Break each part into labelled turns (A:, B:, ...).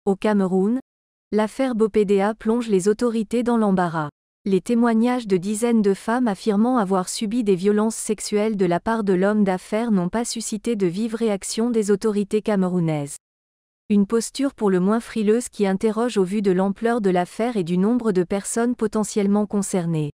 A: Au Cameroun, l'affaire Bopedea plonge les autorités dans l'embarras. Les témoignages de dizaines de femmes affirmant avoir subi des violences sexuelles de la part de l'homme d'affaires n'ont pas suscité de vives réactions des autorités camerounaises. Une posture pour le moins frileuse qui interroge au vu de l'ampleur de l'affaire et du nombre de personnes potentiellement concernées.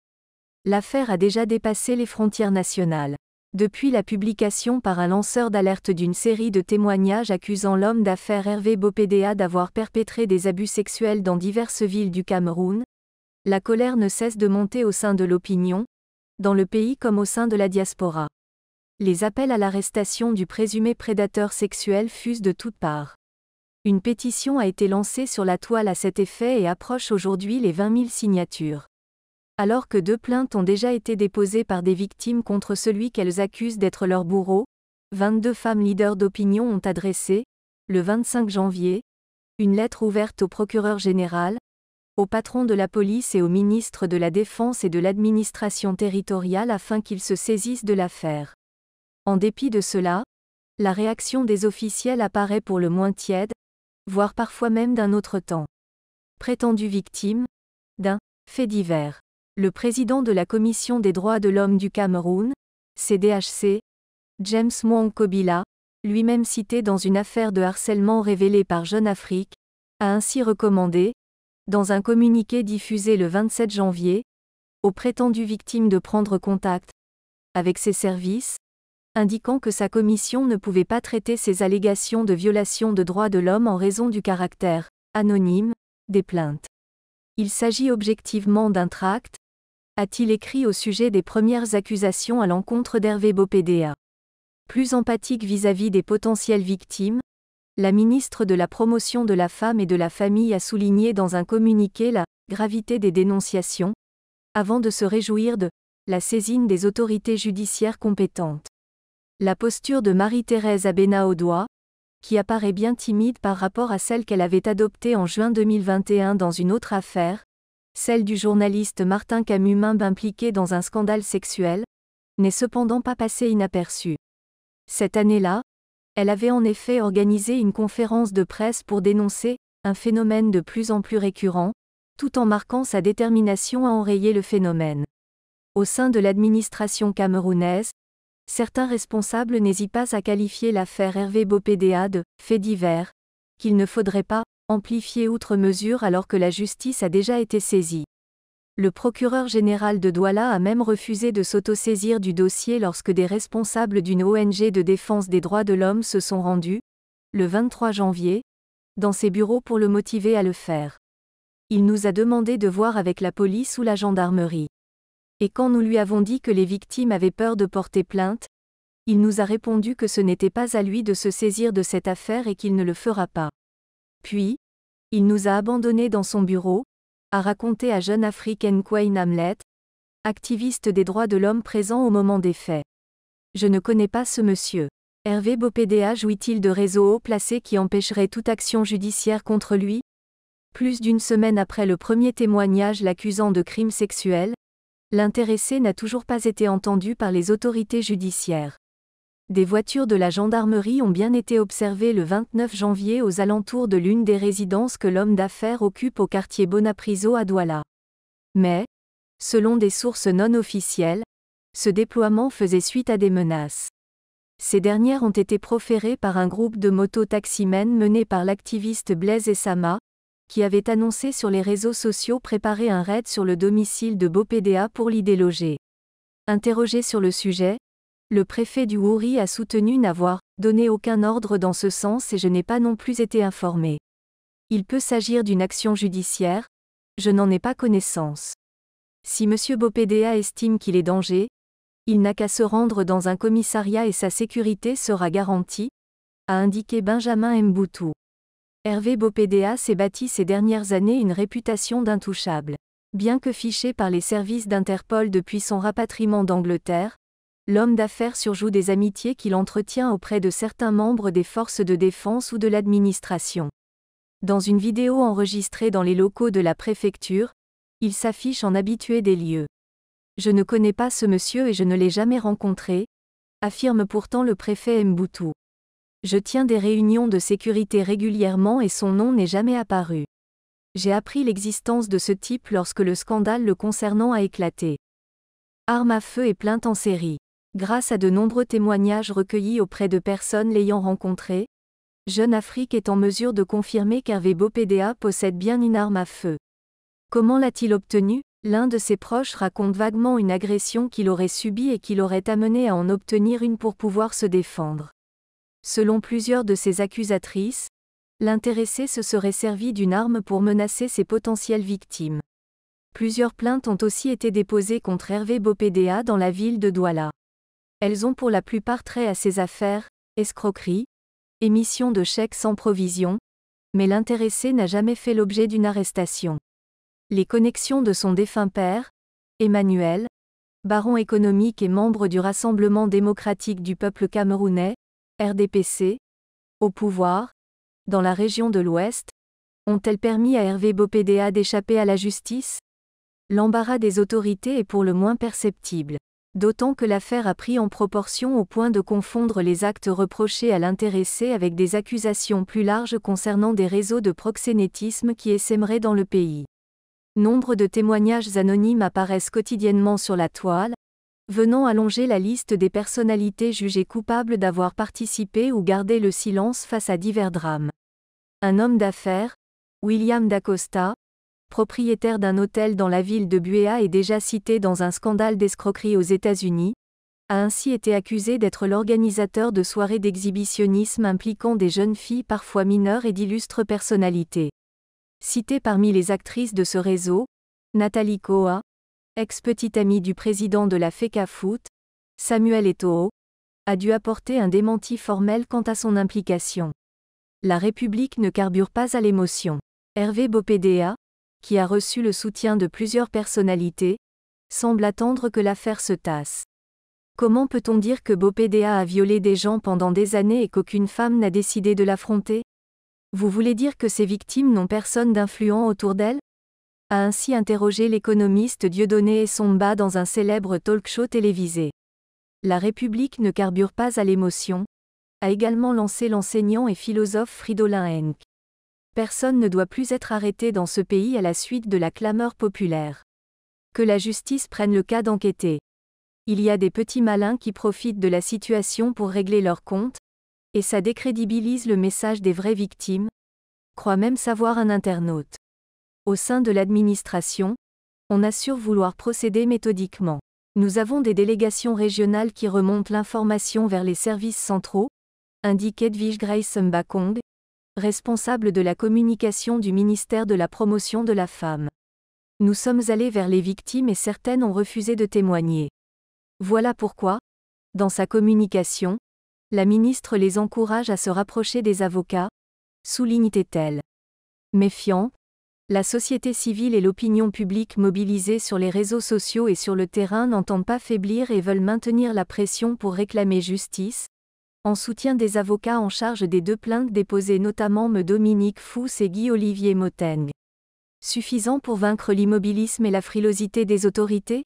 A: L'affaire a déjà dépassé les frontières nationales. Depuis la publication par un lanceur d'alerte d'une série de témoignages accusant l'homme d'affaires Hervé Bopedea d'avoir perpétré des abus sexuels dans diverses villes du Cameroun, la colère ne cesse de monter au sein de l'opinion, dans le pays comme au sein de la diaspora. Les appels à l'arrestation du présumé prédateur sexuel fusent de toutes parts. Une pétition a été lancée sur la toile à cet effet et approche aujourd'hui les 20 000 signatures. Alors que 2 plaintes ont déjà été déposées par des victimes contre celui qu'elles accusent d'être leur bourreau, 22 femmes leaders d'opinion ont adressé, le 25 janvier, une lettre ouverte au procureur général, au patron de la police et au ministre de la Défense et de l'administration territoriale afin qu'ils se saisissent de l'affaire. En dépit de cela, la réaction des officiels apparaît pour le moins tiède, voire parfois même d'un autre temps. Prétendue victime d'un fait divers. Le président de la Commission des droits de l'homme du Cameroun, CDHC, James Mwang Kobila, lui-même cité dans une affaire de harcèlement révélée par Jeune Afrique, a ainsi recommandé, dans un communiqué diffusé le 27 janvier, aux prétendues victimes de prendre contact avec ses services, indiquant que sa commission ne pouvait pas traiter ces allégations de violation de droits de l'homme en raison du caractère anonyme des plaintes. Il s'agit objectivement d'un tract, a-t-il écrit au sujet des premières accusations à l'encontre d'Hervé Bopedea. Plus empathique vis-à-vis des potentielles victimes, la ministre de la Promotion de la Femme et de la Famille a souligné dans un communiqué la gravité des dénonciations, avant de se réjouir de la saisine des autorités judiciaires compétentes. La posture de Marie-Thérèse Abena-Odoa, qui apparaît bien timide par rapport à celle qu'elle avait adoptée en juin 2021 dans une autre affaire, celle du journaliste Martin Camus-Mimbe impliqué dans un scandale sexuel, n'est cependant pas passée inaperçue. Cette année-là, elle avait en effet organisé une conférence de presse pour dénoncer un phénomène de plus en plus récurrent, tout en marquant sa détermination à enrayer le phénomène. Au sein de l'administration camerounaise, certains responsables n'hésitent pas à qualifier l'affaire Hervé Bopedea de « fait divers », qu'il ne faudrait pas amplifier outre mesure alors que la justice a déjà été saisie. Le procureur général de Douala a même refusé de s'autosaisir du dossier lorsque des responsables d'une ONG de défense des droits de l'homme se sont rendus, le 23 janvier, dans ses bureaux pour le motiver à le faire. Il nous a demandé de voir avec la police ou la gendarmerie. Et quand nous lui avons dit que les victimes avaient peur de porter plainte, il nous a répondu que ce n'était pas à lui de se saisir de cette affaire et qu'il ne le fera pas. Puis, il nous a abandonnés dans son bureau, a raconté à Jeune Afrique Nkwame Hamlet, activiste des droits de l'homme présent au moment des faits. Je ne connais pas ce monsieur. Hervé Bopedea jouit-il de réseaux haut placés qui empêcheraient toute action judiciaire contre lui? Plus d'une semaine après le premier témoignage l'accusant de crimes sexuels, l'intéressé n'a toujours pas été entendu par les autorités judiciaires. Des voitures de la gendarmerie ont bien été observées le 29 janvier aux alentours de l'une des résidences que l'homme d'affaires occupe au quartier Bonapriso à Douala. Mais, selon des sources non officielles, ce déploiement faisait suite à des menaces. Ces dernières ont été proférées par un groupe de moto-taximens mené par l'activiste Blaise Essama, qui avait annoncé sur les réseaux sociaux préparer un raid sur le domicile de Bopedea pour l'y déloger. Interrogé sur le sujet, le préfet du Wouri a soutenu n'avoir donné aucun ordre dans ce sens et je n'ai pas non plus été informé. Il peut s'agir d'une action judiciaire, je n'en ai pas connaissance. Si M. Bopedea estime qu'il est danger, il n'a qu'à se rendre dans un commissariat et sa sécurité sera garantie, a indiqué Benjamin Mboutou. Hervé Bopedea s'est bâti ces dernières années une réputation d'intouchable. Bien que fiché par les services d'Interpol depuis son rapatriement d'Angleterre, l'homme d'affaires surjoue des amitiés qu'il entretient auprès de certains membres des forces de défense ou de l'administration. Dans une vidéo enregistrée dans les locaux de la préfecture, il s'affiche en habitué des lieux. Je ne connais pas ce monsieur et je ne l'ai jamais rencontré, affirme pourtant le préfet Mboutou. Je tiens des réunions de sécurité régulièrement et son nom n'est jamais apparu. J'ai appris l'existence de ce type lorsque le scandale le concernant a éclaté. Arme à feu et plainte en série. Grâce à de nombreux témoignages recueillis auprès de personnes l'ayant rencontré, Jeune Afrique est en mesure de confirmer qu'Hervé Bopédéa possède bien une arme à feu. Comment l'a-t-il obtenue? L'un de ses proches raconte vaguement une agression qu'il aurait subie et qui l'aurait amené à en obtenir une pour pouvoir se défendre. Selon plusieurs de ses accusatrices, l'intéressé se serait servi d'une arme pour menacer ses potentielles victimes. Plusieurs plaintes ont aussi été déposées contre Hervé Bopédéa dans la ville de Douala. Elles ont pour la plupart trait à ses affaires, escroquerie, émission de chèques sans provision, mais l'intéressé n'a jamais fait l'objet d'une arrestation. Les connexions de son défunt père, Emmanuel, baron économique et membre du Rassemblement démocratique du peuple camerounais, RDPC, au pouvoir, dans la région de l'Ouest, ont-elles permis à Hervé Bopédéa d'échapper à la justice? L'embarras des autorités est pour le moins perceptible. D'autant que l'affaire a pris en proportion au point de confondre les actes reprochés à l'intéressé avec des accusations plus larges concernant des réseaux de proxénétisme qui essaimeraient dans le pays. Nombre de témoignages anonymes apparaissent quotidiennement sur la toile, venant allonger la liste des personnalités jugées coupables d'avoir participé ou gardé le silence face à divers drames. Un homme d'affaires, William Dacosta, propriétaire d'un hôtel dans la ville de Buea et déjà cité dans un scandale d'escroquerie aux États-Unis, a ainsi été accusé d'être l'organisateur de soirées d'exhibitionnisme impliquant des jeunes filles parfois mineures et d'illustres personnalités. Citée parmi les actrices de ce réseau, Nathalie Koa, ex-petite amie du président de la FECAFOOT, Samuel Eto'o, a dû apporter un démenti formel quant à son implication. La République ne carbure pas à l'émotion. Hervé Bopédéa, qui a reçu le soutien de plusieurs personnalités, semble attendre que l'affaire se tasse. Comment peut-on dire que Bopédéa a violé des gens pendant des années et qu'aucune femme n'a décidé de l'affronter? Vous voulez dire que ces victimes n'ont personne d'influent autour d'elles? A ainsi interrogé l'économiste Dieudonné Essomba dans un célèbre talk-show télévisé. La République ne carbure pas à l'émotion, a également lancé l'enseignant et philosophe Fridolin Henk. Personne ne doit plus être arrêté dans ce pays à la suite de la clameur populaire. Que la justice prenne le cas d'enquêter. Il y a des petits malins qui profitent de la situation pour régler leurs comptes, et ça décrédibilise le message des vraies victimes, croit même savoir un internaute. Au sein de l'administration, on assure vouloir procéder méthodiquement. Nous avons des délégations régionales qui remontent l'information vers les services centraux, indique Edwige Grace Mbakong, responsable de la communication du ministère de la Promotion de la Femme. Nous sommes allés vers les victimes et certaines ont refusé de témoigner. Voilà pourquoi, dans sa communication, la ministre les encourage à se rapprocher des avocats, souligne-t-elle. Méfiant, la société civile et l'opinion publique mobilisées sur les réseaux sociaux et sur le terrain n'entendent pas faiblir et veulent maintenir la pression pour réclamer justice, en soutien des avocats en charge des deux plaintes déposées notamment Dominique Fous et Guy-Olivier Moteng. Suffisant pour vaincre l'immobilisme et la frilosité des autorités?